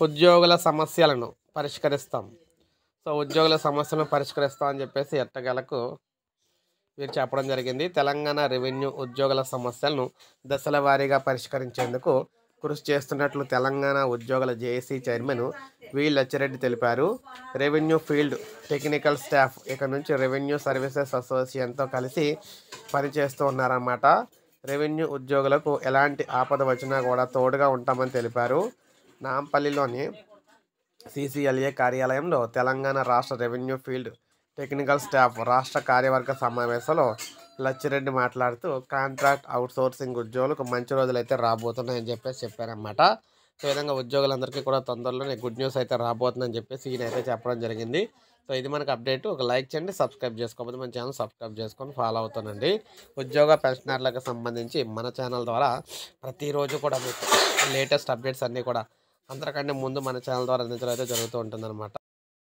ఉద్యోగుల సమస్యలను పరిష్కరిస్తాం. సో ఉద్యోగుల సమస్యలను పరిష్కరిస్తాం అని చెప్పేసి ఎట్టకేలకు వీరు చెప్పడం జరిగింది. తెలంగాణ రెవెన్యూ ఉద్యోగుల సమస్యలను దశల వారీగా పరిష్కరించేందుకు కృషి చేస్తున్నట్లు తెలంగాణ ఉద్యోగుల జేఏసీ చైర్మన్ వి లచ్చిరెడ్డి తెలిపారు. రెవెన్యూ ఫీల్డ్ టెక్నికల్ స్టాఫ్ ఇక నుంచి రెవెన్యూ సర్వీసెస్ అసోసియేషన్తో కలిసి పనిచేస్తూ ఉన్నారన్నమాట. రెవెన్యూ ఉద్యోగులకు ఎలాంటి ఆపద వచ్చినా కూడా తోడుగా ఉంటామని తెలిపారు. నాంపల్లిలోని CCLA కార్యాలయంలో తెలంగాణ రాష్ట్ర రెవెన్యూ ఫీల్డ్ టెక్నికల్ స్టాఫ్ రాష్ట్ర కార్యవర్గ సమావేశంలో లచ్చిరెడ్డి మాట్లాడుతూ కాంట్రాక్ట్ అవుట్సోర్సింగ్ ఉద్యోగులకు మంచి రోజులు అయితే రాబోతున్నాయని చెప్పేసి చెప్పారన్నమాట. ఈ విధంగా ఉద్యోగులందరికీ కూడా తొందరలోనే గుడ్ న్యూస్ అయితే రాబోతుందని చెప్పేసి ఈయన అయితే చెప్పడం జరిగింది. సో ఇది మనకు అప్డేట్. ఒక లైక్ చేయండి, సబ్స్క్రైబ్ చేసుకోకపోతే మన ఛానల్ సబ్స్క్రైబ్ చేసుకొని ఫాలో అవుతానండి. ఉద్యోగ పెన్షనర్లకు సంబంధించి మన ఛానల్ ద్వారా ప్రతిరోజు కూడా మీకు లేటెస్ట్ అప్డేట్స్ అన్నీ కూడా అందరికంటే ముందు మన ఛానల్ ద్వారా అందించడం అయితే జరుగుతూ ఉంటుందన్నమాట.